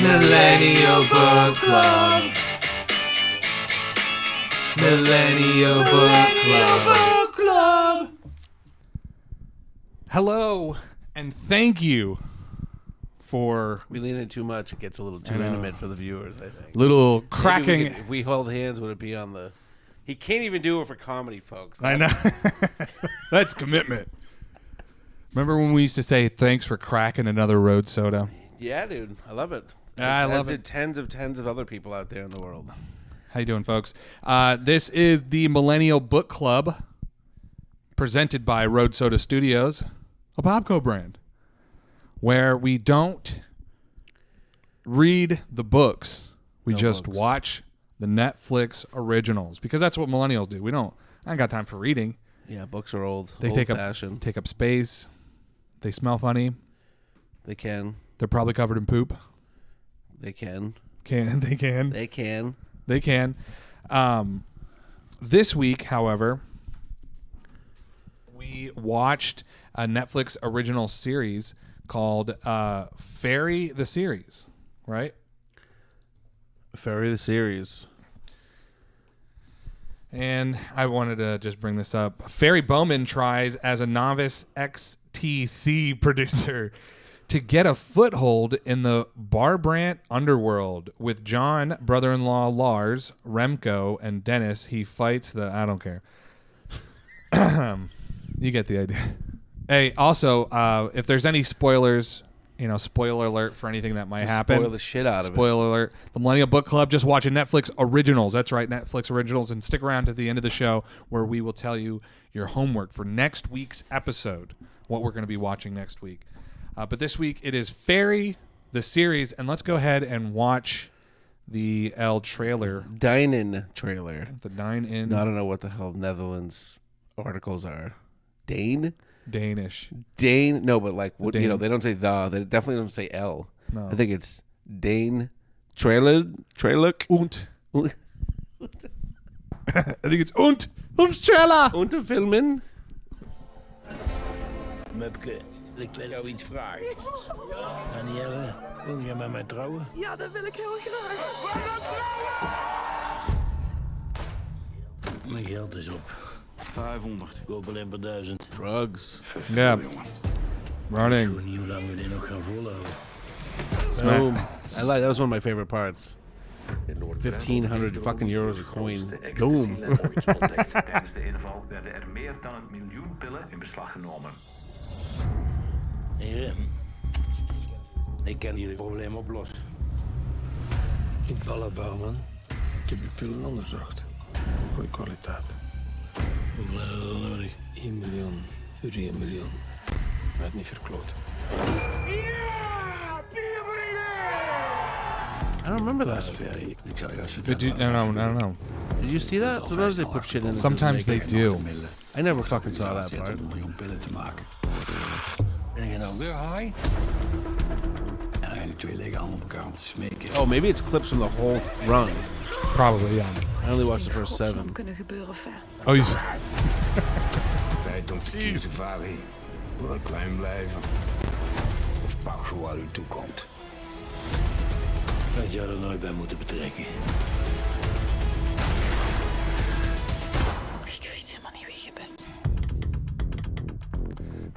Millennial Book Club. Millennial Book Club. Hello, and thank you for We lean in too much; it gets a little too intimate for the viewers. I think. little cracking. If we hold hands, would it be on the? He can't even do it for comedy, folks. I know. That's commitment. Remember when we used to say thanks for cracking another road soda? Yeah, dude, I love it. I love it. it. Tens of other people out there in the world. How you doing, folks? This is the Millennial Book Club, presented by Road Soda Studios, a Popco brand, where we don't read the books. We just watch the Netflix originals, because that's what millennials do. I ain't got time for reading. Yeah, books are old. They take up space. They smell funny. They can. They're probably covered in poop. They can. They can. They can. This week, however, we watched a Netflix original series called Ferry the Series, right? Ferry the Series. And I wanted to just bring this up. Ferry Bouman tries as a novice XTC producer to get a foothold in the Barbrandt underworld. With John, brother-in-law Lars, Remco, and Dennis, he fights the... I don't care. You get the idea. Hey, also, if there's any spoilers, spoiler alert for anything that might happen. Spoil the shit out of it. Spoiler alert. The Millennial Book Club, just watching Netflix originals. That's right, Netflix originals. And stick around to the end of the show where we will tell you your homework for next week's episode, what we're going to be watching next week. But this week it is Ferry the Series, and let's go ahead and watch the trailer. Dine-in trailer. The dine-in. No, I don't know what the hell Netherlands articles are. Danish. No, but like what? Dane. They don't say the. They definitely don't say L. No. I think it's Dane trailer. Und. I think it's und trailer. Filmen. Mupke, ik wil jou iets vragen. Danielle, wil je met mij trouwen? Ja, dat wil ik heel graag. Mijn geld is op. 500. Koop alleen per 1000. Drugs. Ja. Running. Ik weet niet hoe lang we dit nog gaan volhouden. Boom. That was one of my favorite parts. 1,500 fucking euros a coin. Boom. Tijdens de inval werden er meer dan 1 miljoen pillen in beslag genomen. Heren, ik kan jullie probleem oplossen. Ik bel Bouman. Ik heb uw pillen onderzocht. Goeie kwaliteit. Hoeveel hebben we dan nodig? 1 miljoen voor 1 miljoen. Met niet verkloot. I don't remember that. Ik zal je eens Did you, vertellen. I don't know. Did you see that? Sometimes they put shit in. it. Sometimes they do. I never fucking saw that part. Om 1 miljoen pillen te maken. Ben je nou weer high? En dan gaan die twee liggen allemaal op elkaar om te smeken. Oh, maybe it's clips from the whole run. Probably, yeah. I only watched the first 7. Kunnen gebeuren ver. Oh, you... Tijd om te kiezen, Ferry. Wil ik klein blijven? Of pak gewoon uw toekomt? Dat jij er nooit bij moeten betrekken. Ik weet helemaal niet wie je bent.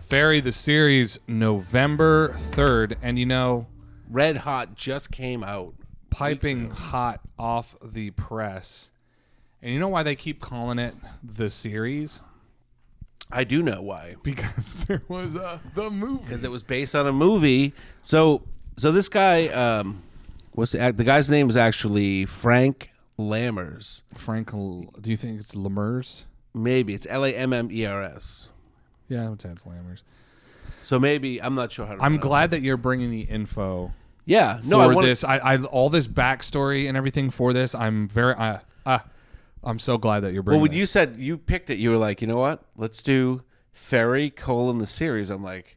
Ferry the Series, November 3rd. And Red Hot just came out. piping hot off the press. And you know why they keep calling it the series? I do know why. Because there was the movie. Because it was based on a movie. So this guy, the guy's name is actually Frank Lammers. Do you think it's Lammers? Maybe it's Lammers. Yeah, I would say it's Lammers. So maybe I'm not sure how to. I'm glad that you're bringing the info. Yeah, no, for this. I all this backstory and everything for this. I'm very. I'm so glad that you're bringing. Well, when you said you picked it, you were like, you know what? Let's do Ferry : the series. I'm like,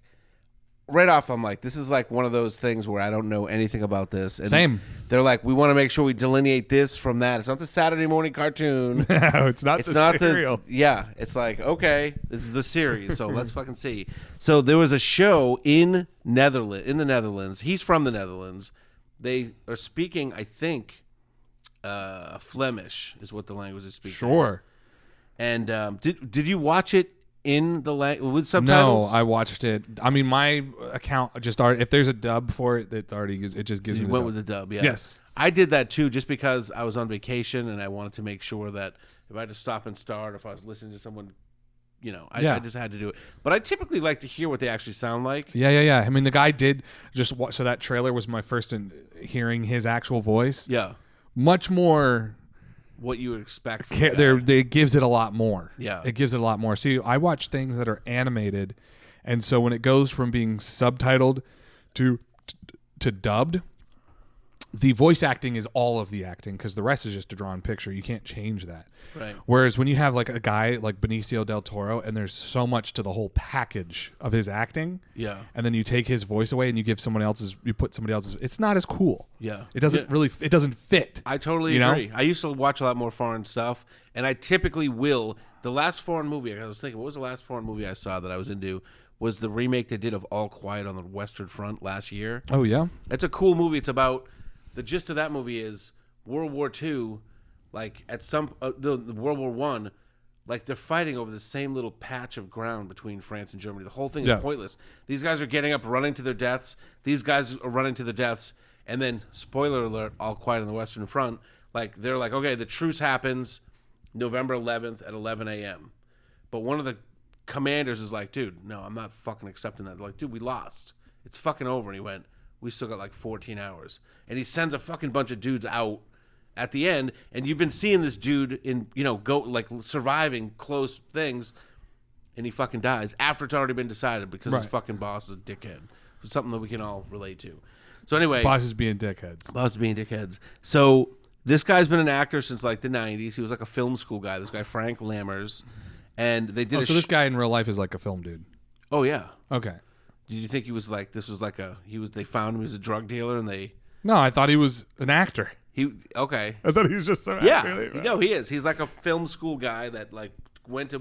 right off, I'm like, this is like one of those things where I don't know anything about this. And Same. They're like, we want to make sure we delineate this from that. It's not the Saturday morning cartoon. No, it's not the serial. It's like, okay, this is the series, so let's fucking see. So there was a show in the Netherlands. He's from the Netherlands. they are speaking, I think, Flemish is what the language is speaking. Sure. And did you watch it in the with subtitles? No, I watched it. I mean, my account just already. If there's a dub for it, it just gives me. You the went dub. with the dub, yeah. Yes. I did that too, just because I was on vacation and I wanted to make sure that if I had to stop and start, if I was listening to someone, I just had to do it. But I typically like to hear what they actually sound like. Yeah. I mean, the guy did just so that trailer was my first in hearing his actual voice. Yeah. Much more. What you would expect from that. It gives it a lot more. Yeah. It gives it a lot more. See, I watch things that are animated, and so when it goes from being subtitled to dubbed, the voice acting is all of the acting because the rest is just a drawn picture. You can't change that. Right. Whereas when you have like a guy like Benicio del Toro and there's so much to the whole package of his acting, Yeah. and then you take his voice away and you put somebody else's, it's not as cool. Yeah. It doesn't it doesn't fit. I totally agree. I used to watch a lot more foreign stuff, and I typically will. The last foreign movie, I was thinking, what was the last foreign movie I saw that I was into? Was the remake they did of All Quiet on the Western Front last year. Oh, yeah? It's a cool movie. It's about, the gist of that movie is World War II, like at the World War I, like they're fighting over the same little patch of ground between France and Germany. The whole thing is pointless. These guys are getting up, running to their deaths. These guys are running to their deaths. And then, spoiler alert, All Quiet on the Western Front, like they're like, okay, the truce happens November 11th at 11 a.m. But one of the commanders is like, dude, no, I'm not fucking accepting that. They're like, dude, we lost. It's fucking over. And he went, we still got like 14 hours. And he sends a fucking bunch of dudes out at the end. And you've been seeing this dude in, go like surviving close things. And he fucking dies after it's already been decided because his fucking boss is a dickhead. It's something that we can all relate to. So anyway. Bosses being dickheads. So this guy's been an actor since like the 90s. He was like a film school guy. This guy, Frank Lammers. And they did so this guy in real life is like a film dude. Oh, yeah. Okay. Did you think he was like, this was like they found him as a drug dealer and they. No, I thought he was an actor. Okay. I thought he was just some actor. Yeah. No, he is. He's like a film school guy that like went to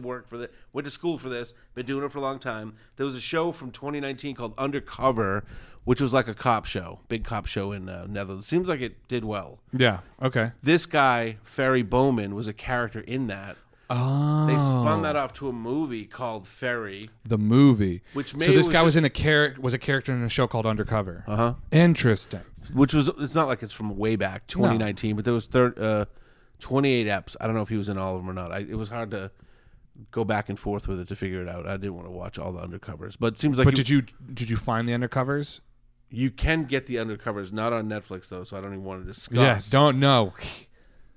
school for this, been doing it for a long time. There was a show from 2019 called Undercover, which was like a cop show, big cop show in Netherlands. Seems like it did well. Yeah. Okay. This guy, Ferry Bouman, was a character in that. Oh. They spun that off to a movie called Ferry. The movie. Which so this guy was a character in a show called Undercover. Uh-huh. Interesting. It's not like it's from way back, 2019, but there was 28 eps. I don't know if he was in all of them or not. It was hard to go back and forth with it to figure it out. I didn't want to watch all the Undercovers, but it seems like. But did you find the Undercovers? You can get the Undercovers, not on Netflix though, so I don't even want to discuss. Yeah, don't know.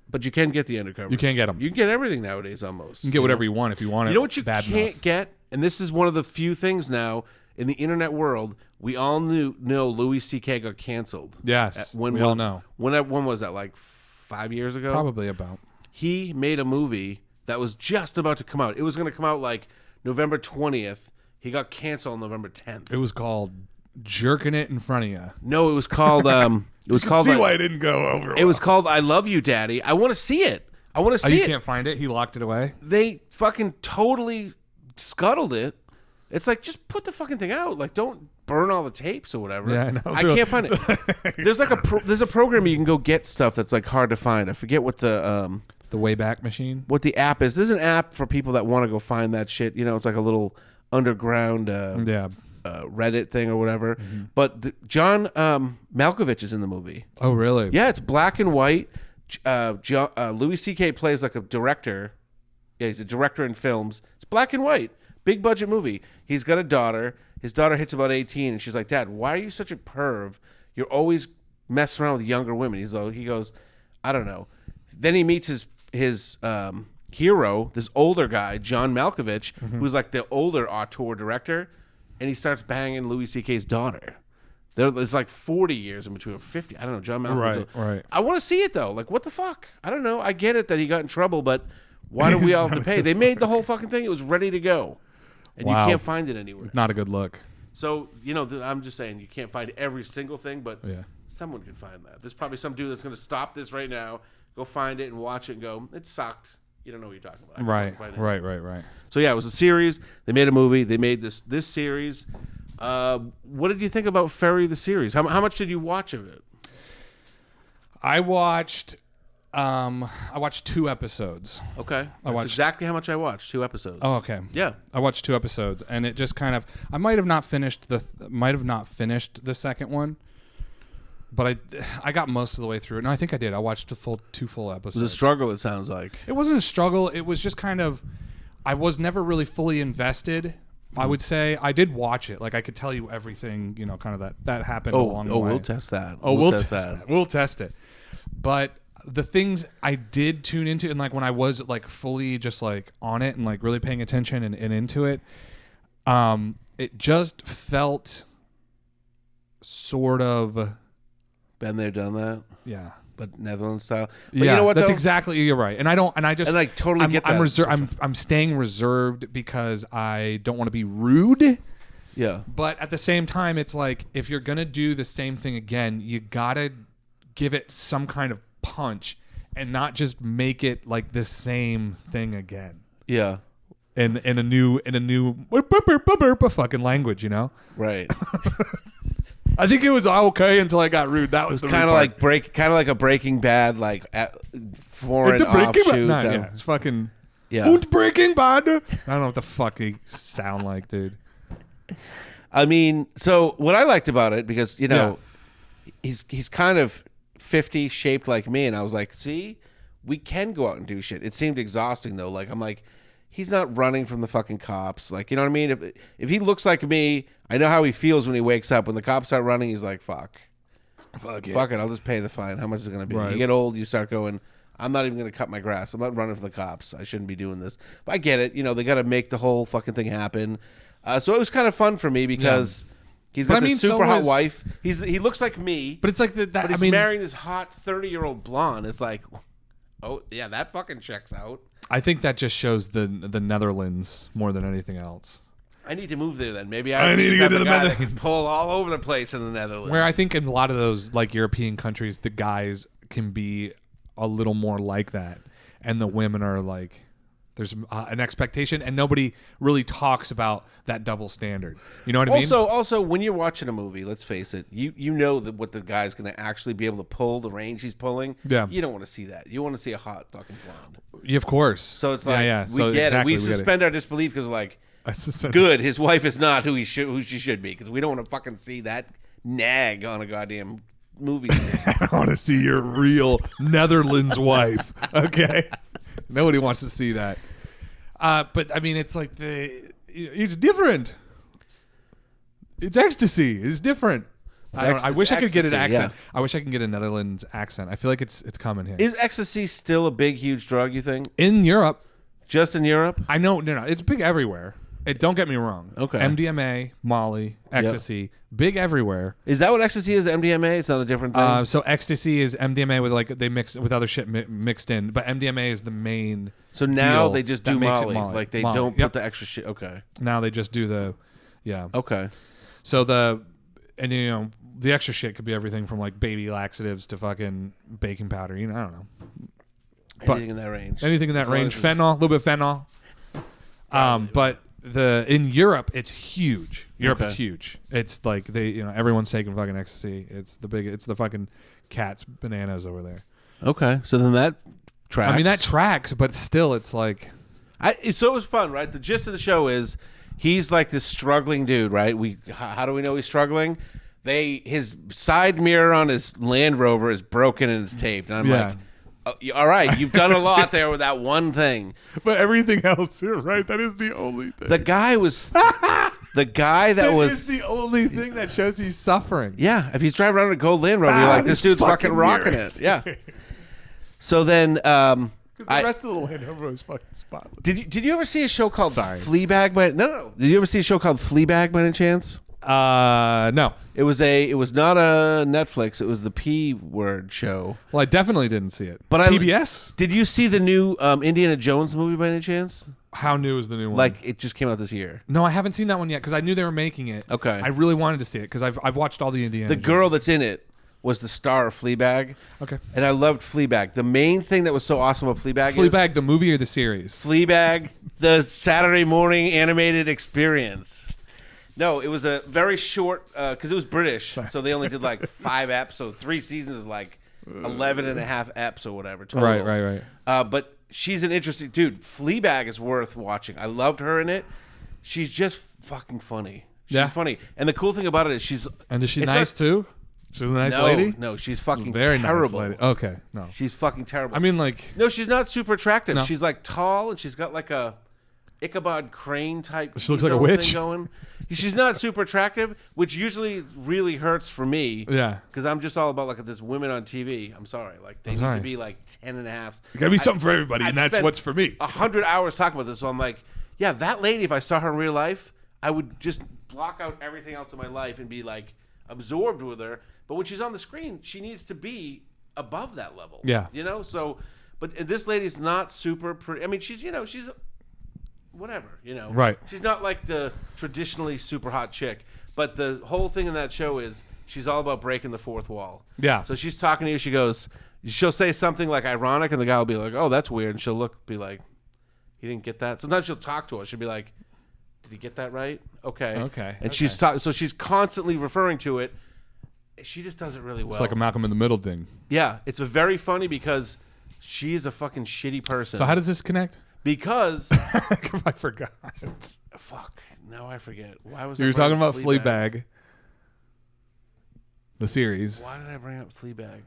But you can get the Undercovers. You can get them. You can get everything nowadays almost. You can get whatever you want if you want it. You know what you bad can't enough. get? And this is one of the few things now in the internet world. We all know Louis C.K. got canceled. Yes, we all know. When was that? Like 5 years ago? Probably about. He made a movie that was just about to come out. It was going to come out like November 20th. He got canceled on November 10th. It was called Jerking It in Front of You. No, it was called. It was called. See why it didn't go over. It was called I Love You, Daddy. I want to see it. You can't find it? He locked it away? They fucking totally scuttled it. It's like, just put the fucking thing out. Like, don't burn all the tapes or whatever. Yeah, I know. I can't find it. There's like there's a program where you can go get stuff that's like hard to find. I forget what the Wayback Machine. What the app is. There's an app for people that want to go find that shit. It's like a little underground Reddit thing or whatever. Mm-hmm. But John Malkovich is in the movie. Oh, really? Yeah, it's black and white. Louis C.K. plays like a director. Yeah, he's a director in films. It's black and white. Big budget movie. He's got a daughter. His daughter hits about 18, and she's like, Dad, why are you such a perv? You're always messing around with younger women. He goes, I don't know. Then he meets his hero, this older guy, John Malkovich, who's like the older auteur director, and he starts banging Louis C.K.'s daughter. There's like 40 years in between, 50. I don't know, John Malkovich. Right. I want to see it, though. Like, what the fuck? I don't know. I get it that he got in trouble, but why do we all have to pay? They made the whole fucking thing. It was ready to go. And wow. You can't find it anywhere. Not a good look. So, I'm just saying, you can't find every single thing, but someone can find that. There's probably some dude that's going to stop this right now, go find it and watch it and go, it sucked. You don't know what you're talking about. Right. So, yeah, it was a series. They made a movie. They made this series. What did you think about Ferry the series? How much did you watch of it? I watched 2 episodes. Okay. That's watched- exactly how much I watched. 2 episodes. Oh, okay. Yeah. I watched 2 episodes, and it just kind of. I might have not finished the second one, but I got most of the way through it. No, I think I did. I watched 2 full episodes. It was a struggle, it sounds like. It wasn't a struggle. It was just kind of. I was never really fully invested. I would say I did watch it. Like I could tell you everything, kind of that happened along the way. We'll test that. We'll test that. We'll test it. But the things I did tune into, and like when I was like fully just like on it and like really paying attention and into it, it just felt sort of Been there, done that. yeah. But Netherlands style. But Yeah, you know what? that's though? exactly. You're right, and I totally I'm, get I'm that. I'm staying reserved because I don't want to be rude. Yeah. But at the same time, it's like if you're gonna do the same thing again, you gotta give it some kind of punch and not just make it like the same thing again. Yeah. In a new fucking language, Right. I think it was okay until I got rude. That was the kind of rude like kind of like a Breaking Bad, like foreign part. offshoot. Nah, yeah, it's fucking. Yeah. Und Breaking Bad. I don't know what the fuck he sound like, dude. I mean, so what I liked about it, because he's kind of 50, shaped like me, and I was like, see, we can go out and do shit. It seemed exhausting though. Like I'm like, he's not running from the fucking cops. Like, you know what I mean? If he looks like me, I know how he feels when he wakes up. When the cops start running, he's like, fuck it, I'll just pay the fine. How much is it going to be? Right. You get old, you start going, I'm not even going to cut my grass. I'm not running from the cops. I shouldn't be doing this. But I get it. They got to make the whole fucking thing happen. So it was kind of fun for me because he's got this super hot wife. He looks like me. But it's like but he's marrying this hot 30-year-old blonde. It's like, oh, yeah, that fucking checks out. I think that just shows the Netherlands more than anything else. I need to move there then. Maybe I need to get to the guy that Netherlands. can pull all over the place in the Netherlands. Where I think in a lot of those like European countries, the guys can be a little more like that, and the women are like, there's an expectation, and nobody really talks about that double standard. You know what I mean? Also, when you're watching a movie, let's face it, you know that what the guy's going to actually be able to pull, the range he's pulling. Yeah. You don't want to see that. You want to see a hot fucking blonde. Yeah, of course. So it's like, yeah. we get it. We suspend our disbelief because like, good, his wife is not who she should be, because we don't want to fucking see that nag on a goddamn movie. I want to see your real Netherlands wife. Okay. Nobody wants to see that. But I mean, it's like it's different. It's ecstasy. It's different. I wish I could get an accent. Yeah. I wish I could get a Netherlands accent. I feel like it's coming here. Is ecstasy still a big, huge drug, you think? In Europe. Just in Europe? I know. No. It's big everywhere. Don't get me wrong. Okay. MDMA, Molly, ecstasy, big everywhere. Is that what ecstasy is? MDMA? It's not a different thing? So ecstasy is MDMA with like they mix with other shit mixed in, but MDMA is the main. So now deal they just that do makes it Molly. Like they Molly. don't Yep. put the extra shit. Okay. Now they just do the, yeah. Okay. So the extra shit could be everything from like baby laxatives to fucking baking powder. I don't know. Anything in that range. Anything in that As long range. as it's- Fentanyl, a little bit of fentanyl. But in Europe, it's huge. Europe is huge. It's like everyone's taking fucking ecstasy. It's the fucking cat's bananas over there. Okay. So then that tracks. I mean, that tracks, but still, it's like. So it was fun, right? The gist of the show is he's like this struggling dude, right? How do we know he's struggling? His side mirror on his Land Rover is broken and it's taped. And I'm like, oh, all right, you've done a lot there with that one thing. But everything else, you're right. That is the only thing. The guy was the guy that was is the only thing that shows he's suffering. Yeah, if he's driving around a gold Land Rover, you're like, this dude's fucking rocking it. Yeah. So then, the rest of the Land Rover was fucking spotless. Did you ever see a show called Fleabag? No. Did you ever see a show called Fleabag by any chance? No. It was not a Netflix. It was the P word show. Well, I definitely didn't see it. But PBS? Did you see the new Indiana Jones movie by any chance? How new is the new one? Like, it just came out this year. No, I haven't seen that one yet because I knew they were making it. Okay. I really wanted to see it because I've watched all the Indiana The Jones. girl that's in it was the star of Fleabag. Okay. And I loved Fleabag. The main thing that was so awesome about Fleabag is... Fleabag, the movie or the series? Fleabag, the Saturday morning animated experience. No, it was a very short, because it was British, so they only did like 5 episodes. 3 seasons is like 11 and a half eps or whatever. Total. Right. But she's an interesting dude. Fleabag is worth watching. I loved her in it. She's just fucking funny. She's funny. And the cool thing about it is she's... And is she nice too? She's a nice lady? No, she's fucking Very terrible. nice lady. Okay, no. She's fucking terrible. I mean, like... No, she's not super attractive. No. She's like tall and she's got like a Ichabod Crane type. She looks like a witch. Thing going. She's not super attractive, which usually really hurts for me. Yeah. Because I'm just all about like this women on TV. I'm sorry. Like they need to be like 10 and a half. There gotta be something for everybody, and that's what's for me. 100 hours talking about this. So I'm like, yeah, that lady, if I saw her in real life, I would just block out everything else in my life and be like absorbed with her. But when she's on the screen, she needs to be above that level. Yeah. You know? So, but this lady's not super pretty. I mean, she's whatever, Right. She's not like the traditionally super hot chick. But the whole thing in that show is she's all about breaking the fourth wall. Yeah. So she's talking to you. She'll say something like ironic, and the guy will be like, oh, that's weird. And she'll be like, he didn't get that. Sometimes she'll talk to us. She'll be like, did he get that right? Okay. And she's so she's constantly referring to it. She just does it really well. It's like a Malcolm in the Middle thing. Yeah, it's a very funny because she is a fucking shitty person. So how does this connect? Because I forgot. Fuck. Now I forget. Why was You were talking about Fleabag, the series. Why did I bring up Fleabag?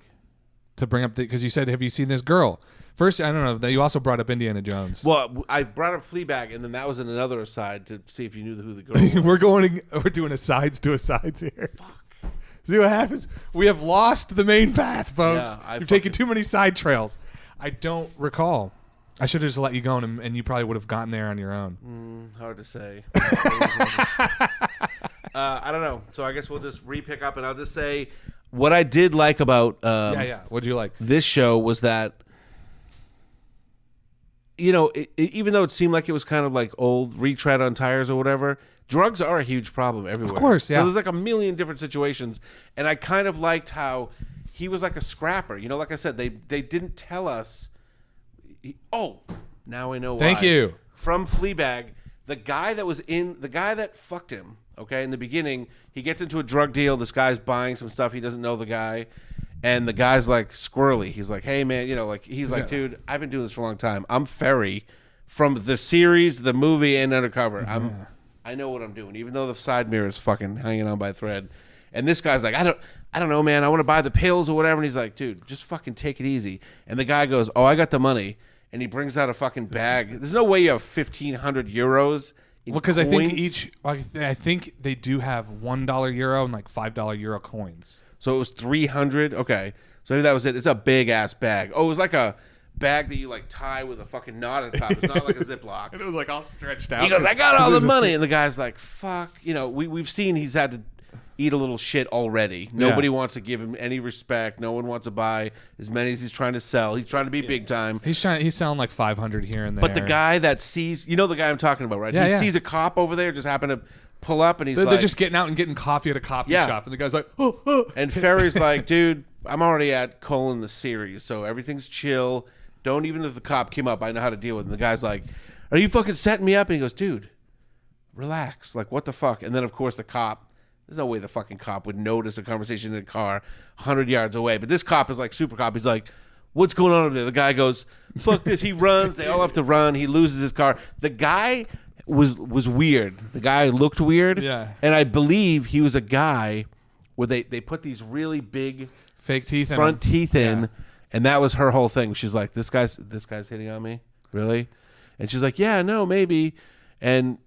To bring up because you said, have you seen this girl? First, I don't know. You also brought up Indiana Jones. Well, I brought up Fleabag, and then that was in another aside to see if you knew who the girl was. We're doing asides to asides here. Fuck. See what happens? We have lost the main path, folks. Yeah, You've taken too many side trails. I don't recall. I should have just let you go, and you probably would have gotten there on your own. Hard to say. I don't know. So I guess we'll just re-pick up, and I'll just say what I did like about What'd you like? this show was that, even though it seemed like it was kind of like old retread on tires or whatever, drugs are a huge problem everywhere. Of course, yeah. So there's like a million different situations, and I kind of liked how he was like a scrapper. Like I said, they didn't tell us. Now I know why. Thank you. From Fleabag, the guy that fucked him, okay, in the beginning, he gets into a drug deal. This guy's buying some stuff. He doesn't know the guy. And the guy's like squirrely. He's like, hey, man, he's like, dude, I've been doing this for a long time. I'm Ferry from the series, the movie, and Undercover. I know what I'm doing, even though the side mirror is fucking hanging on by a thread. And this guy's like, I don't know, man. I want to buy the pills or whatever. And he's like, dude, just fucking take it easy. And the guy goes, oh, I got the money. And he brings out a fucking bag. There's no way you have 1,500 euros. Well, because I think they do have $1 euro and like $5 euro coins. So it was 300. Okay, so maybe that was it. It's a big ass bag. Oh, it was like a bag that you like tie with a fucking knot at the top. It's not like a Ziploc. And it was like all stretched out. He goes, I got all the money, and the guy's like, fuck. We've seen he's had to eat a little shit already. Nobody wants to give him any respect. No one wants to buy as many as he's trying to sell. He's trying to be big time. He's selling like 500 here and there. But the guy that sees, the guy I'm talking about, right? He sees a cop over there, just happen to pull up, and they're just getting out and getting coffee at a coffee shop, and the guy's like, oh. And Ferry's like, dude, I'm already at the series, so everything's chill. Don't even if the cop came up, I know how to deal with him. The guy's like, are you fucking setting me up? And he goes, dude, relax. Like, what the fuck? And then, of course, there's no way the fucking cop would notice a conversation in a car 100 yards away. But this cop is like super cop. He's like, what's going on over there? The guy goes, fuck this. He runs. They all have to run. He loses his car. The guy was weird. The guy looked weird. Yeah. And I believe he was a guy where they put these really big fake teeth front teeth in, and that was her whole thing. She's like, this guy's hitting on me? Really? And she's like, yeah, no, maybe. And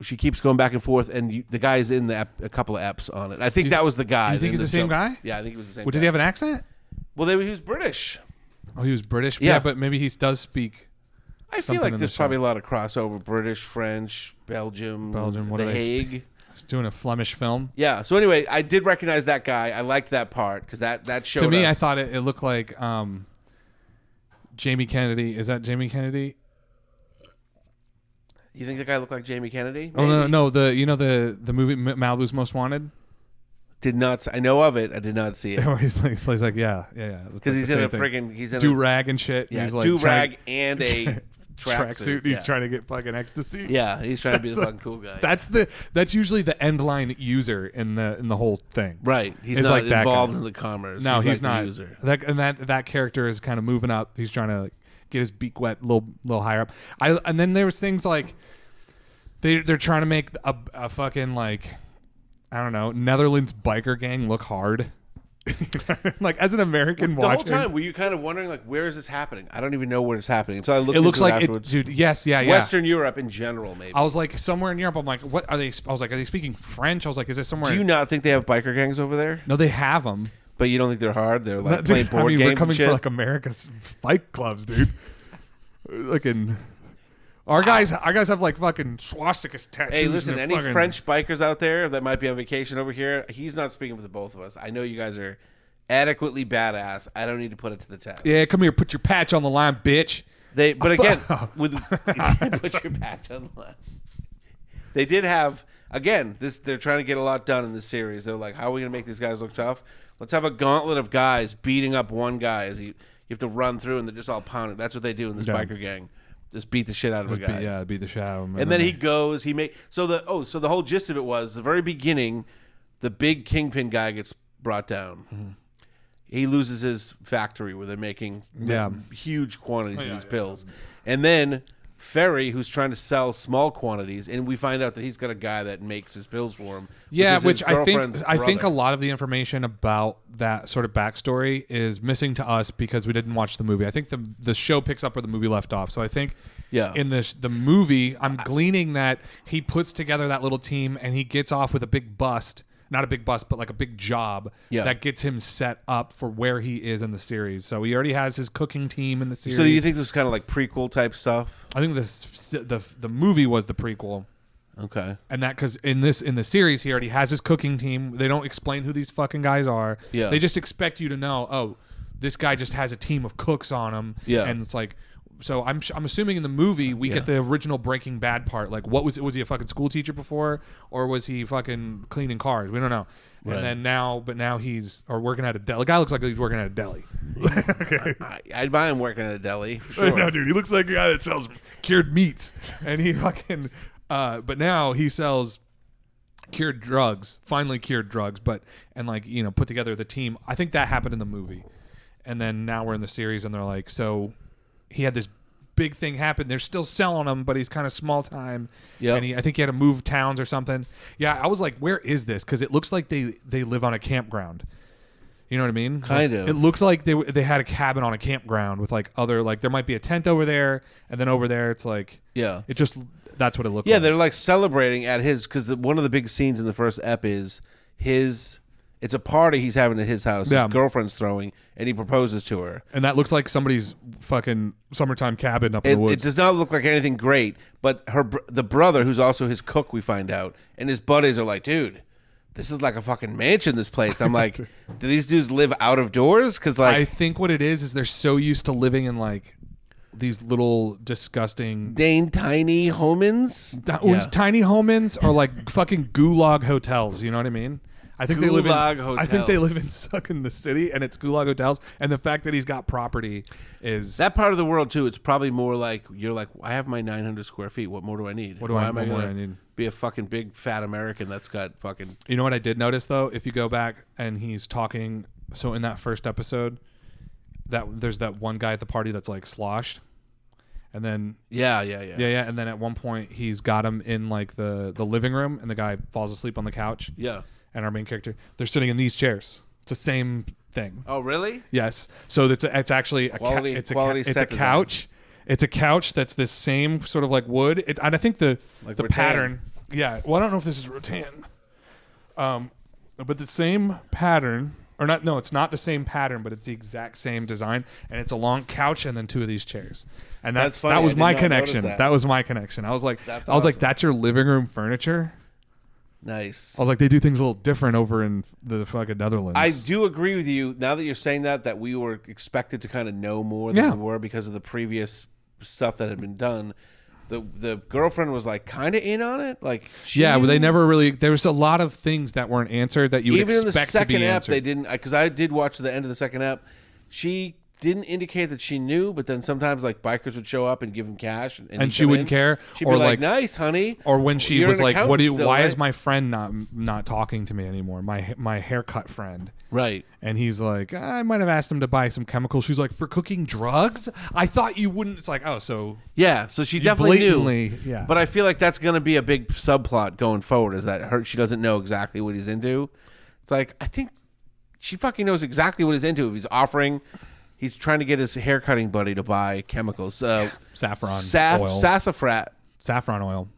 she keeps going back and forth, and the guy's in a couple of eps on it. I think that was the guy. You think he's the same guy? Yeah, I think he was the same guy. Did he have an accent? Well, he was British. Oh, he was British? Yeah, but maybe he does speak. I feel like there's probably a lot of crossover. British, French, Belgium, what The Hague. Doing a Flemish film. Yeah. So anyway, I did recognize that guy. I liked that part because that showed. To me, us. I thought it looked like Jamie Kennedy. Is that Jamie Kennedy? You think the guy looked like Jamie Kennedy? Maybe. Oh no! The movie Malibu's Most Wanted. Did not. I know of it. I did not see it. Where he's like, yeah. Because he's in a friggin' do rag and shit. Yeah, he's like do rag and a tracksuit. He's Yeah. trying to get fucking ecstasy. Yeah, he's trying to be the fucking cool guy. That's usually the end line user in the whole thing. Right. He's It's not like that involved guy. in the commerce. No, he's like not. The user. That character is kind of moving up. He's trying to get his beak wet a little higher up. And then there was things like they're trying to make a fucking like, I don't know, Netherlands biker gang look hard. Like as an American The whole watching, time, were you kind of wondering like, where is this happening? I don't even know where it's happening. So I looked. it looks into like afterwards. dude. Yes, yeah. Western Europe in general, maybe. I was like somewhere in Europe. I'm like, what are they? I was like, are they speaking French? I was like, is this somewhere? Do you not think they have biker gangs over there? No, they have them. But you don't think they're hard? They're like playing board games we're coming and shit? for like America's fight clubs, dude. Looking, our guys have like fucking swastikas tattoos. Hey, listen, and any fucking- French bikers out there that might be on vacation over here, he's not speaking for the both of us. I know you guys are adequately badass. I don't need to put it to the test. Yeah, come here, put your patch on the line, bitch. But again, with put your patch on the line. They did have again. They're trying to get a lot done in this series. They're like, how are we going to make these guys look tough? Let's have a gauntlet of guys beating up one guy as you have to run through, and they're just all pounding. That's what they do in this biker gang. Just beat the shit out of a guy. Beat the shit out of him. And then he goes. So the whole gist of it was the very beginning. The big kingpin guy gets brought down. Mm-hmm. He loses his factory where they're making huge quantities of these pills, and then Ferry, who's trying to sell small quantities, and we find out that he's got a guy that makes his pills for him. Yeah, is his which I girlfriend's think a brother. lot of the information about that sort of backstory is missing to us because we didn't watch the movie. I think the show picks up where the movie left off. So I think in the movie, I'm gleaning that he puts together that little team and he gets off with a big bust. Not a big bust, but like a big job that gets him set up for where he is in the series. So he already has his cooking team in the series. So you think this is kind of like prequel type stuff? I think the movie was the prequel. Okay. And that because in the series he already has his cooking team. They don't explain who these fucking guys are. Yeah. They just expect you to know, oh, this guy just has a team of cooks on him. Yeah. And it's like, so I'm assuming in the movie we get the original Breaking Bad part. Like, what was he a fucking school teacher before, or was he fucking cleaning cars? We don't know. Right. And then now he's working at a deli. The guy looks like he's working at a deli. Okay. I'd buy him working at a deli for sure. No, dude, he looks like a guy that sells cured meats, and he fucking. But now he sells cured drugs, finally cured drugs, and put together the team. I think that happened in the movie, and then now we're in the series, and they're like, so he had this big thing happen. They're still selling him, but he's kind of small time. Yeah, and I think he had to move towns or something. Yeah, I was like, where is this? Because it looks like they live on a campground. You know what I mean? Kind of. It looked like they had a cabin on a campground with like other there might be a tent over there, and then over there it's like it just that's what it looked like. Yeah, they're like celebrating at his because one of the big scenes in the first ep is his. It's a party he's having at his house. His girlfriend's throwing, and he proposes to her. And that looks like somebody's fucking summertime cabin up in the woods. It does not look like anything great, but the brother, who's also his cook, we find out, and his buddies are like, dude, this is like a fucking mansion, this place. I'm like, do these dudes live out of doors? Because I think what it is they're so used to living in like these little disgusting tiny homins? Tiny homins or like fucking gulag hotels, you know what I mean? I think they live in. I think they live in the city, and it's gulag hotels. And the fact that he's got property is that part of the world too. It's probably more like you're like, I have my 900 square feet. What more do I need? What do I need? Be a fucking big fat American that's got fucking. You know what I did notice though? If you go back and he's talking, so in that first episode, that there's that one guy at the party that's like sloshed, and then yeah. And then at one point he's got him in like the living room, and the guy falls asleep on the couch. Yeah. And our main character, they're sitting in these chairs. It's the same thing. Oh, really? Yes. So it's actually a couch. It's a couch that's this same sort of like wood. And I think the pattern. Yeah. Well, I don't know if this is rattan. But the same pattern, or not? No, it's not the same pattern, but it's the exact same design. And it's a long couch and then two of these chairs. And that was my connection. That was my connection. I was like, that's your living room furniture. Nice. I was like, they do things a little different over in the fucking Netherlands. I do agree with you. Now that you're saying that we were expected to kind of know more than we were because of the previous stuff that had been done. The girlfriend was like kind of in on it. Like but they never really. There was a lot of things that weren't answered that you would expect to be answered. Even in the second ep, they didn't. Because I did watch the end of the second ep. She didn't indicate that she knew, but then sometimes like bikers would show up and give him cash, And she wouldn't care, She'd or be like, like, "Nice, honey." or when she You're was an like, "What do you? accountant still, Why right? is my friend not talking to me anymore? My haircut friend." Right. And he's like, "I might have asked him to buy some chemicals." She's like, "For cooking drugs? I thought you wouldn't." It's like, oh, so Yeah, so she you definitely blatantly, knew. yeah. But I feel like that's going to be a big subplot going forward. Is that she doesn't know exactly what he's into? It's like I think she fucking knows exactly what he's into. If he's trying to get his haircutting buddy to buy chemicals. Saffron oil. Saffron oil.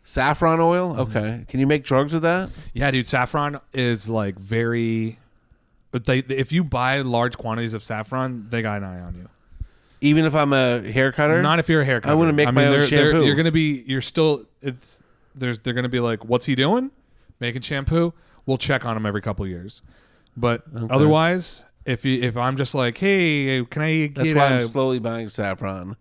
Saffron oil. Okay, can you make drugs with that? Yeah, dude. Saffron is like very. If you buy large quantities of saffron, they got an eye on you. Even if I'm a hair cutter? Not if you're a hair cutter. I want to make my own shampoo. You're gonna be. You're still. They're gonna be like, what's he doing? Making shampoo. We'll check on him every couple years. But otherwise, if I'm just like, hey, can I get? That's why I'm slowly buying saffron,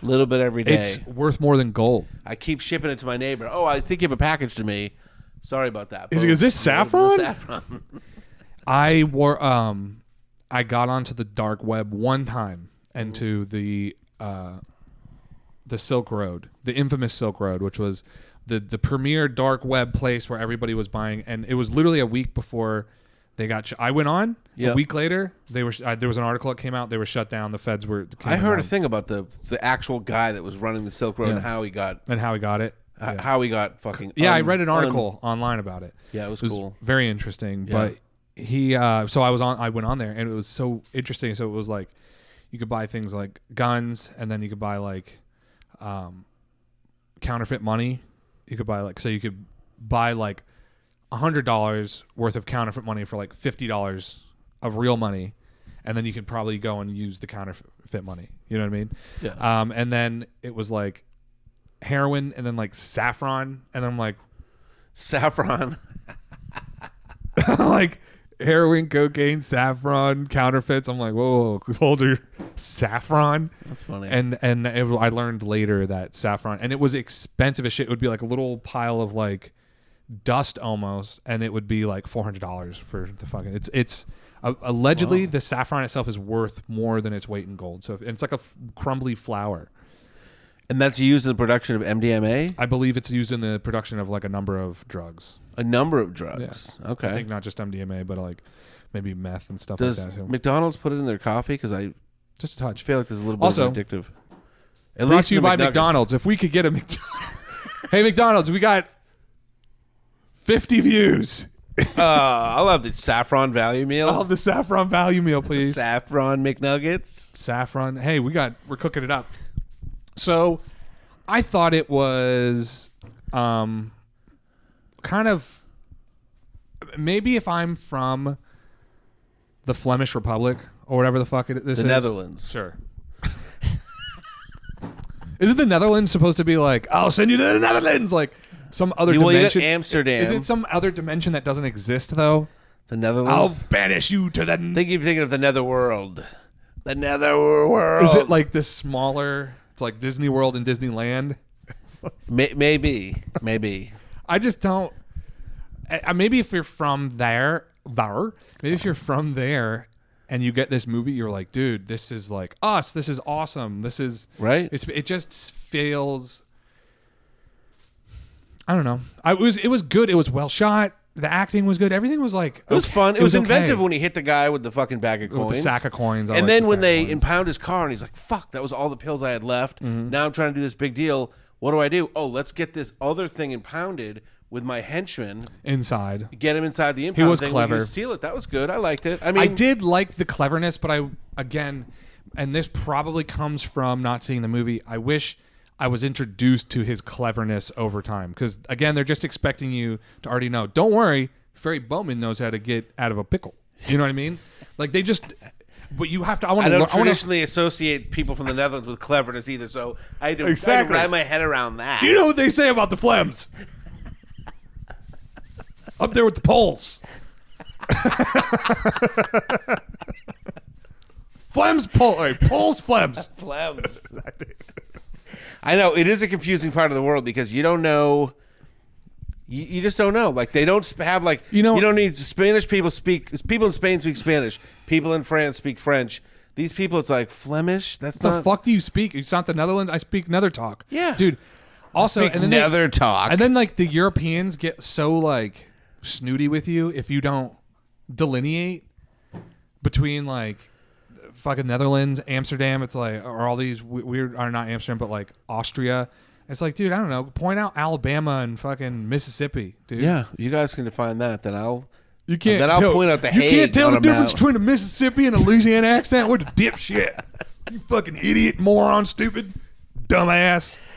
a little bit every day. It's worth more than gold. I keep shipping it to my neighbor. Oh, I think you have a package to me. Sorry about that. He's like, is this saffron? Saffron. I got onto the dark web one time and to the Silk Road, the infamous Silk Road, which was the premier dark web place where everybody was buying, and it was literally a week before they got. I went on a week later. They were there was an article that came out. They were shut down. The feds were. I heard a thing about the actual guy that was running the Silk Road and how he got it. How he got fucking. I read an article online about it. Yeah, it was cool. Very interesting, but. So I went on there and it was so interesting. So it was like you could buy things like guns, and then you could buy like counterfeit money. You could buy you could buy like $100 worth of counterfeit money for like $50 of real money, and then you could probably go and use the counterfeit money. You know what I mean? Yeah. And then it was like heroin, and then like saffron, and then I'm like saffron, like. Heroin, cocaine, saffron, counterfeits. I'm like, whoa, hold your saffron. That's funny. And I learned later that saffron, and it was expensive as shit. It would be like a little pile of like dust almost, and it would be like $400 for the fucking. It's allegedly the saffron itself is worth more than its weight in gold. So it's like a crumbly flour. And that's used in the production of MDMA? I believe it's used in the production of like a number of drugs. A number of drugs? Yeah. Okay. I think not just MDMA, but like maybe meth and stuff like that too. McDonald's put it in their coffee? Because just a touch. I feel like there's a little bit of addictive. At least you buy McDonald's. If we could get a McDonald's. Hey, McDonald's, we got 50 views. I'll have the saffron value meal. I'll have the saffron value meal, please. Saffron McNuggets. Saffron. Hey, we're cooking it up. So, I thought it was kind of maybe if I'm from the Flemish Republic or whatever the fuck this is. The Netherlands. Sure. Isn't the Netherlands supposed to be like, I'll send you to the Netherlands? Like some other dimension? You got Amsterdam. Is it some other dimension that doesn't exist, though? The Netherlands? I'll banish you to the... Think you're thinking of the Netherworld. The Netherworld. Is it like the smaller... It's like Disney World and Disneyland? Maybe. I just don't... Maybe if you're from there... Maybe if you're from there and you get this movie, you're like, dude, this is like us. This is awesome. This is... Right? It just feels... I don't know. It was good. It was well shot. The acting was good. Everything was like... It was fun. It was inventive when he hit the guy with the fucking bag of coins. With the sack of coins. And then when they impound his car and he's like, fuck, that was all the pills I had left. Mm-hmm. Now I'm trying to do this big deal. What do? Oh, let's get this other thing impounded with my henchman. Inside. Get him inside the impound He was thing. clever. We can steal it. That was good. I liked it. I mean, I did like the cleverness, but and this probably comes from not seeing the movie, I wish I was introduced to his cleverness over time. Because, again, they're just expecting you to already know. Don't worry, Ferry Bouman knows how to get out of a pickle. You know what I mean? Like, they just... But you have to... I don't traditionally associate people from the Netherlands with cleverness either, so I had to wrap my head around that. You know what they say about the Flems? Up there with the Poles. Poles, Flems. Flems. I know it is a confusing part of the world because you don't know. You just don't know. Like they don't have like you don't need Spanish people speak. People in Spain speak Spanish. People in France speak French. These people, it's like Flemish. That's The not fuck do you speak? It's not the Netherlands. I speak Nether talk. Yeah. dude. Also, speak and then nether talk. and then like the Europeans get so like snooty with you if you don't delineate between like fucking Netherlands, Amsterdam. It's like, or all these weird, are not Amsterdam, but like Austria. It's like, dude, I don't know. Point out Alabama and fucking Mississippi, dude. Yeah, you guys can define that. Then I'll You can't. Then I'll tell, point out the You Hague can't tell on the a difference map. between a Mississippi and a Louisiana accent. What a dipshit! You fucking idiot, moron, stupid, dumbass.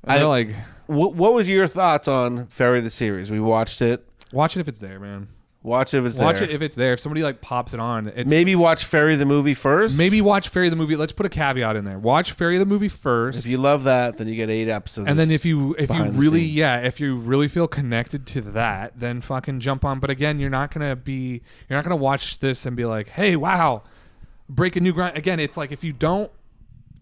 I like. What was your thoughts on Ferry the series? We watched it. Watch it if it's there, man. Watch it if it's Watch there. it if it's there. If somebody like pops it on, it's, Maybe watch Ferry the movie first. maybe watch Ferry the movie. Let's put a caveat in there. Watch Ferry the movie first. If you love that, then you get 8 episodes. And then if you behind the really scenes. if you really feel connected to that, then fucking jump on. But again, you're not gonna watch this and be like, hey, wow, breaking new ground. Again, it's like if you don't,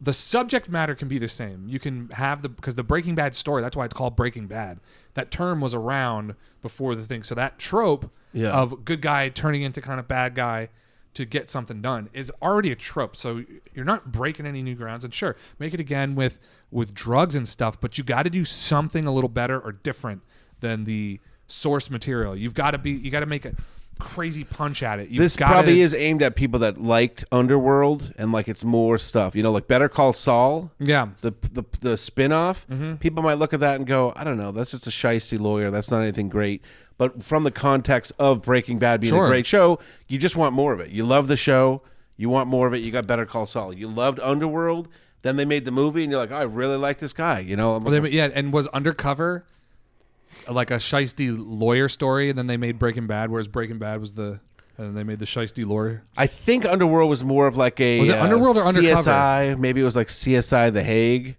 the subject matter can be the same. You can have because the Breaking Bad story, that's why it's called Breaking Bad. That term was around before the thing. So that trope of good guy turning into kind of bad guy to get something done is already a trope. So you're not breaking any new grounds. And sure, make it again with drugs and stuff, but you got to do something a little better or different than the source material. You got to make a crazy punch at it. This probably is aimed at people that liked Underworld and like it's more stuff. You know, like Better Call Saul. Yeah. The spin-off. People might look at that and go, I don't know, that's just a shiesty lawyer. That's not anything great. But from the context of Breaking Bad being a great show, you just want more of it. You love the show. You want more of it. You got Better Call Saul. You loved Underworld. Then they made the movie and you're like, oh, I really like this guy. You know? And was Undercover like a shiesty lawyer story, and then they made Breaking Bad, whereas Breaking Bad was and they made the shiesty lawyer. I think Underworld was more of like a was it Underworld or Undercover? CSI. Maybe it was like CSI The Hague,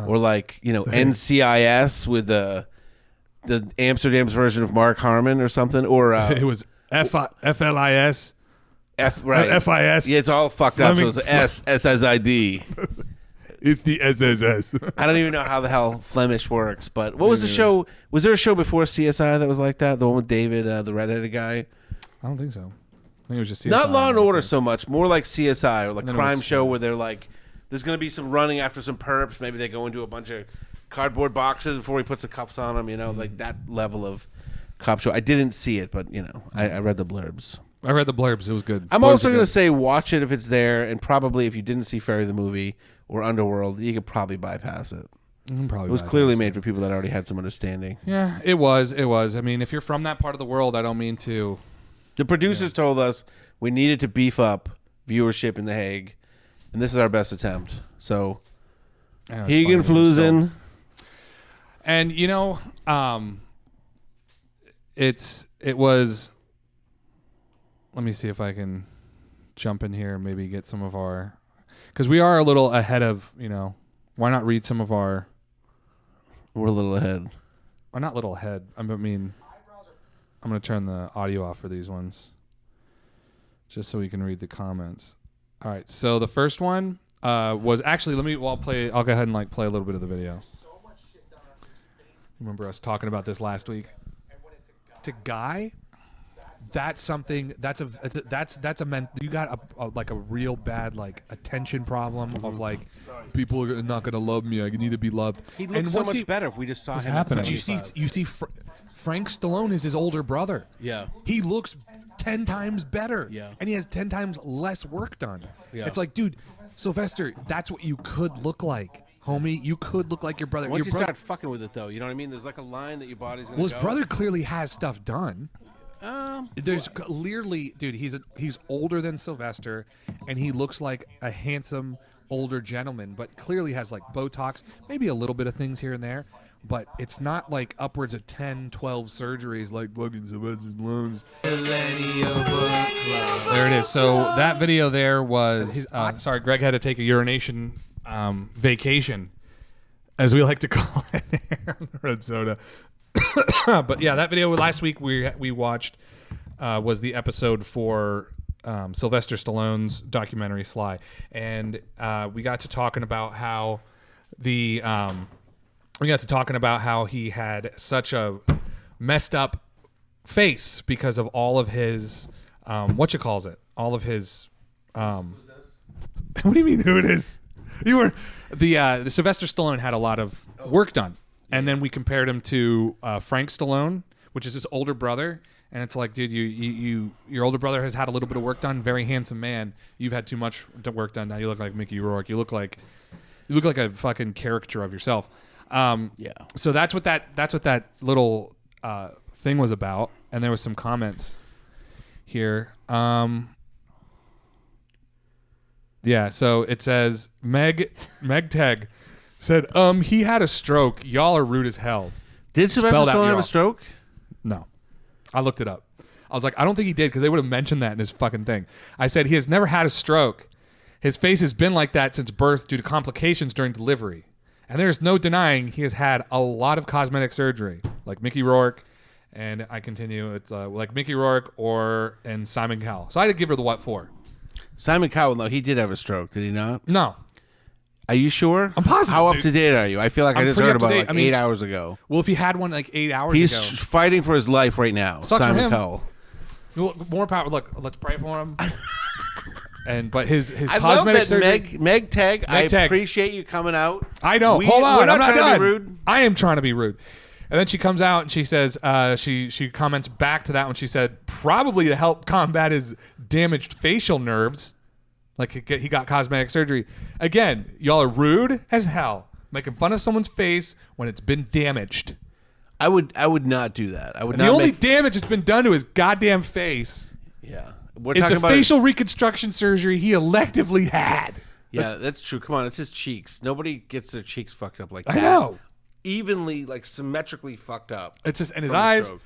or like NCIS with the Amsterdam's version of Mark Harmon or something, or it was FLIS. Right. FIS. Yeah, it's all fucked up. So it's SSID. It's the SSS. I don't even know how the hell Flemish works, but what was the show? Was there a show before CSI that was like that? The one with David, the redheaded guy? I don't think so. I think it was just CSI. Not Law and Order so much, more like CSI or like Then it crime was- show where they're like, there's going to be some running after some perps. Maybe they go into a bunch of cardboard boxes before he puts the cuffs on them, you know, like that level of cop show. I didn't see it, but, you know, I read the blurbs. I read the blurbs. It was good. I'm Blurbs also are going to good. say watch it if it's there, and probably if you didn't see Ferry the movie or Underworld, you could probably bypass it. Probably It was bypass clearly it. made for people that already had some understanding. Yeah, it was. It was. I mean, if you're from that part of the world, I don't mean to. The producers told us we needed to beef up viewership in The Hague, and this is our best attempt. So, Hagen Flusen. And you know, it was. Let me see if I can jump in here and maybe get some of our, because we are a little ahead of, you know, why not read some of our. We're a little ahead. Or not little ahead. I mean, I'm going to turn the audio off for these ones, just so we can read the comments. All right. So the first one was actually, I'll go ahead and like play a little bit of the video. Remember us talking about this last week? It's a guy. That's something. That's a you got a real bad like attention problem of like people are not gonna love me. I need to be loved. He'd look so much better if we just saw him. But you see, Frank Stallone is his older brother. Yeah. He looks 10 times better. Yeah. And he has 10 times less work done. Yeah. It's like, dude, Sylvester, that's what you could look like, homie. You could look like your brother. Once Your you brother, start fucking with it, though, you know what I mean? There's like a line that your body's going to well, his brother clearly has stuff done. There's well, clearly, dude, he's older than Sylvester, and he looks like a handsome older gentleman, but clearly has like Botox, maybe a little bit of things here and there, but it's not like upwards of 10, 12 surgeries like fucking Sylvester Stallone's. Millennial Book Club. There it is. So that video there was, sorry, Greg had to take a urination vacation, as we like to call it here on the Red Soda. But yeah, that video last week we watched was the episode for Sylvester Stallone's documentary Sly, and we got to talking about how he had such a messed up face because of all of his all of his What do you mean who it is? You were the Sylvester Stallone had a lot of work done, and then we compared him to Frank Stallone, which is his older brother. And it's like, dude, your older brother has had a little bit of work done. Very handsome man. You've had too much work done. Now you look like Mickey Rourke. You look like a fucking caricature of yourself. Yeah. So that's what that little thing was about. And there was some comments here. Yeah. So it says Meg Teg said, he had a stroke. Y'all are rude as hell. Did Sylvester Spelled out Stallone have y'all. a stroke? No. I looked it up. I was like, I don't think he did because they would have mentioned that in his fucking thing. I said he has never had a stroke. His face has been like that since birth due to complications during delivery. And there's no denying he has had a lot of cosmetic surgery, like Mickey Rourke. And I continue, it's like Mickey Rourke and Simon Cowell. So I had to give her the what for. Simon Cowell, though, he did have a stroke, did he not? No. Are you sure? I'm positive, How dude. up to date are you? I feel like I I'm just pretty heard up to about date. it like I mean, 8 hours ago. Well, if he had one like 8 hours He's ago. fighting for his life right now. Sucks for Simon him. Cowell. Look, more power. Look, let's pray for him. But his I love cosmetic that surgery. Meg Tag. I Meg Tag. appreciate you coming out. I know. Hold on. We're not I'm not trying done. to be rude. I am trying to be rude. And then she comes out and she says, she comments back to that when she said, probably to help combat his damaged facial nerves. Like he got cosmetic surgery. Again, y'all are rude as hell. Making fun of someone's face when it's been damaged. I would not do that. I would And the not only make, damage that's been done to his goddamn face Yeah. We're is talking the about facial reconstruction surgery he electively had. Yeah, that's true. Come on, it's his cheeks. Nobody gets their cheeks fucked up like that. I know. Evenly, like symmetrically fucked up. It's just, and his from a eyes. stroke.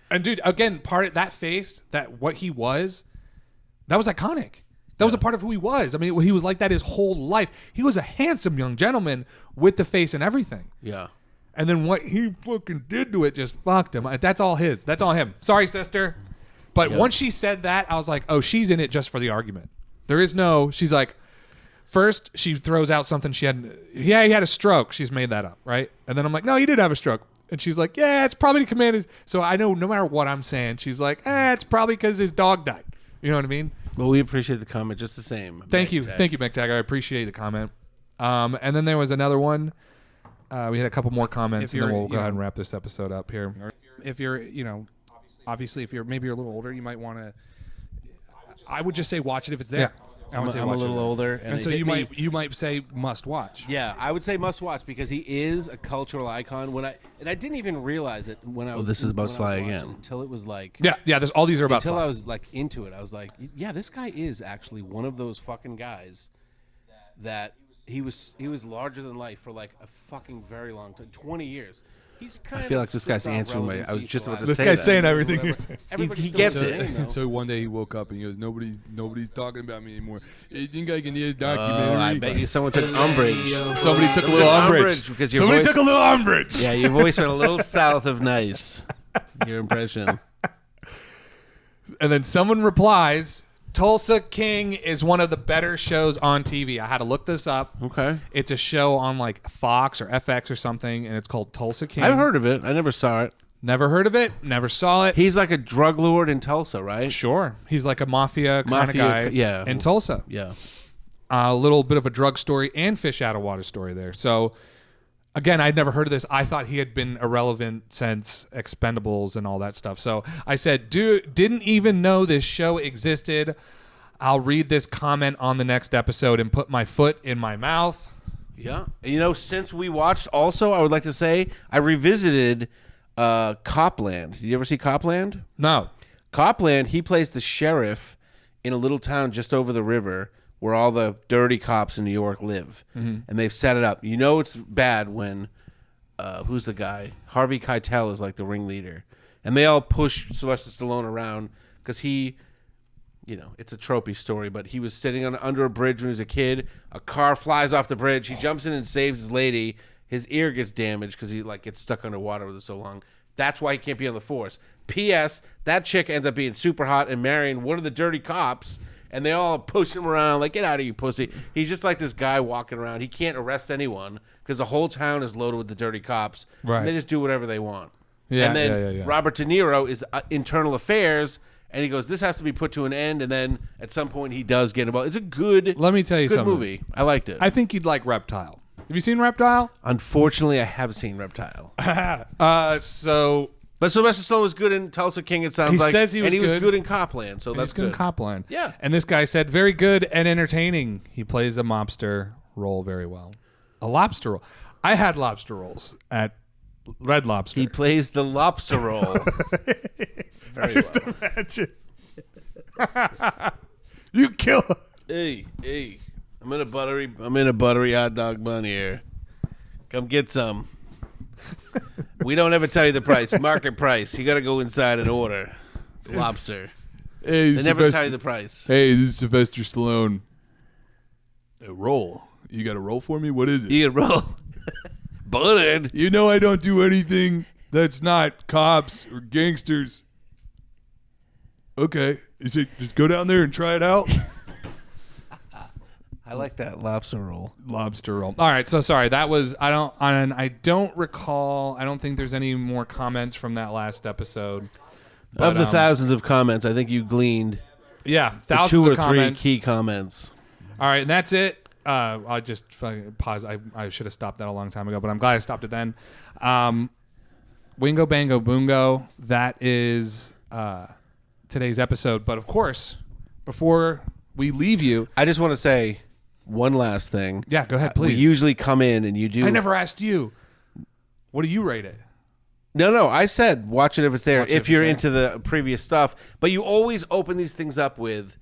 And dude, again, part of that face, that what he was, that was iconic. That was a part of who he was. I mean, he was like that his whole life. He was a handsome young gentleman with the face and everything. Yeah. And then what he fucking did to it just fucked him. That's all his. That's all him. Sorry, sister. But once she said that, I was like, oh, she's in it just for the argument. There is no, she's like, first she throws out something she had. Yeah, he had a stroke. She's made that up, right? And then I'm like, no, he did have a stroke. And she's like, yeah, it's probably to command his. So I know no matter what I'm saying, she's like, it's probably because his dog died. You know what I mean? Well, we appreciate the comment just the same. Thank you, McTag. I appreciate the comment. And then there was another one. We had a couple more comments, and then we'll go ahead and wrap this episode up here. If you're, obviously, if you're maybe you're a little older, you might want to. I would just say watch it if it's there. I'm a little older, and so you might say must watch. Yeah, I would say must watch because he is a cultural icon. I didn't even realize it when I was. This is about Sly again. Until it was like. Yeah. All these are about. Until Sly. I was like into it, I was like, yeah, this guy is actually one of those fucking guys that he was larger than life for like a fucking very long time, 20 years. He's kind I feel like this guy's answering my. I was just about to say this guy's that. saying everything. You're saying. He gets it. And so one day he woke up and he goes, nobody's talking about me anymore. You think I can hear a documentary? I bet you someone took umbrage. Somebody took a little umbrage. Because your Somebody voice, took a little umbrage. Yeah, your voice went a little south of nice. Your impression. And then someone replies, Tulsa King is one of the better shows on TV. I had to look this up. Okay. It's a show on like Fox or FX or something, and it's called Tulsa King. I've heard of it. I never saw it. Never heard of it. Never saw it. He's like a drug lord in Tulsa, right? Sure. He's like a mafia kind of guy yeah. in Tulsa. Yeah. A little bit of a drug story and fish out of water story there. So, again, I'd never heard of this. I thought he had been irrelevant since Expendables and all that stuff. So I said, didn't even know this show existed. I'll read this comment on the next episode and put my foot in my mouth. Yeah. Since we watched also, I would like to say, I revisited Copland. Did you ever see Copland? No. Copland, he plays the sheriff in a little town just over the river where all the dirty cops in New York live. Mm-hmm. And they've set it up. It's bad when, who's the guy? Harvey Keitel is like the ringleader. And they all push Sylvester Stallone around because he, it's a tropey story, but he was sitting under a bridge when he was a kid. A car flies off the bridge. He jumps in and saves his lady. His ear gets damaged because he gets stuck underwater with it so long. That's why he can't be on the force. P.S. That chick ends up being super hot and marrying one of the dirty cops, and they all push him around like, get out of here, pussy. He's just like this guy walking around. He can't arrest anyone because the whole town is loaded with the dirty cops. Right. And they just do whatever they want. Yeah, and then Robert De Niro is internal affairs, and he goes, "This has to be put to an end." And then at some point, he does get involved. It's a good, Let me tell you good something. movie. I liked it. I think you'd like Reptile. Have you seen Reptile? Unfortunately, I have seen Reptile, So but Sylvester Stallone was good in Tulsa King. It sounds He like, says he was and he was good. good in Copland. So that's he's good in good. Copland. Yeah. And this guy said, very good and entertaining. He plays a mobster role very well. A lobster roll. I had lobster rolls at Red Lobster. He plays the lobster roll. Very Just well. imagine. You kill him. Hey, I'm in a buttery hot dog bun here. Come get some. We don't ever tell you the price. Market price. You got to go inside and order. It's lobster. Hey, They never tell you the price. Hey, this is Sylvester Stallone. A roll. You got a roll for me? What is it? You get roll. Buttered. You know I don't do anything that's not cops or gangsters. Okay. Is it just go down there and try it out? I like that lobster roll. Lobster roll. All right, so sorry. That was I don't recall. I don't think there's any more comments from that last episode. Of But, the thousands of comments, I think you gleaned yeah, the thousands 2 or of 3 comments. key comments. All right, and that's it. I'll just fucking pause. I should have stopped that a long time ago, but I'm glad I stopped it then. Wingo Bango Boongo. That is today's episode. But of course, before we leave you, I just want to say one last thing. yeah, go ahead, We please. usually come in and you do. I never asked you. What do you rate it? No, I said watch it if it's there, Watch it if if you're it's into the previous stuff. But you always open these things up with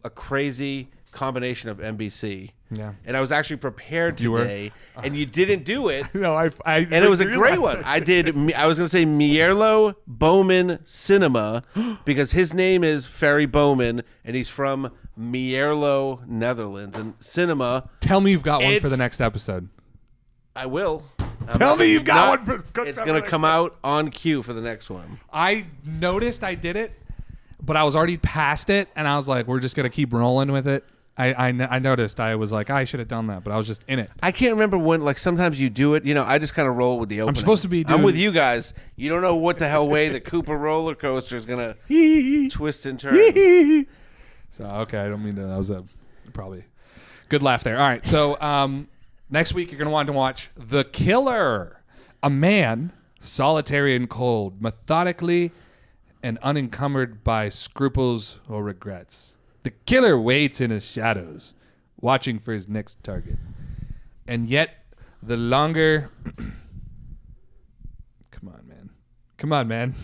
a crazy combination of NBC. Yeah. And I was actually prepared You were? today, and you didn't do it. No, I And it was a great one. I was going to say Millennial Book Cinema because his name is Ferry Bouman, and he's from Millennial, Netherlands. And cinema, Tell me you've got one for It's- the next episode. I will. Tell me you've got one. It's going to come out on cue for the next one. I noticed I did it, but I was already past it, and I was like, we're just going to keep rolling with it. I noticed. I was like, I should have done that, but I was just in it. I can't remember when, like, sometimes you do it. You know, I just kind of roll with the opening. supposed to be I'm doing- with you guys. You don't know what the hell way the Cooper roller coaster is going to twist and turn. So, okay, I don't mean to. That was a probably good laugh there. All right, so next week you're going to want to watch The Killer. A man, solitary and cold, methodically and unencumbered by scruples or regrets. The killer waits in the shadows, watching for his next target. And yet, the longer... Come on, man.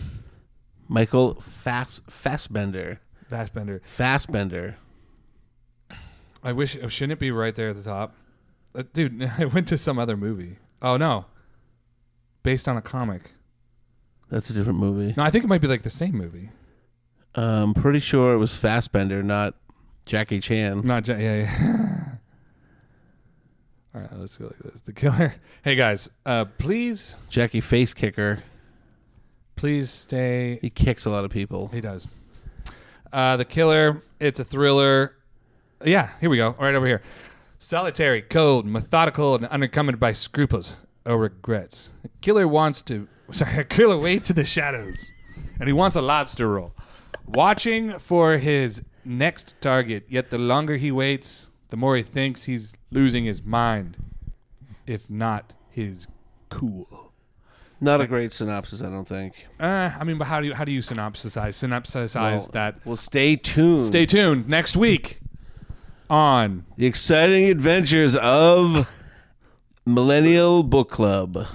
Michael Fassbender. Fassbender. I wish... shouldn't it be right there at the top? Dude, I went to some other movie. Oh, no. Based on a comic. That's a different movie. No, I think it might be like the same movie. I'm pretty sure it was Fassbender, not Jackie Chan. Not yeah. All right, let's go like this. The Killer. Hey, guys, please Jackie Face Kicker. stay... He kicks a lot of people. He does. The Killer, it's a thriller. Yeah, here we go. Right over here. Solitary, cold, methodical, and unencumbered by scruples or regrets. A killer waits in the shadows, and he wants a lobster roll. Watching for his next target, yet the longer he waits, the more he thinks he's losing his mind, if not his cool. Not a great synopsis, I don't think. I mean, but how do you synopsize that? Well, stay tuned. Stay tuned next week on The exciting adventures of Millennial Book Club.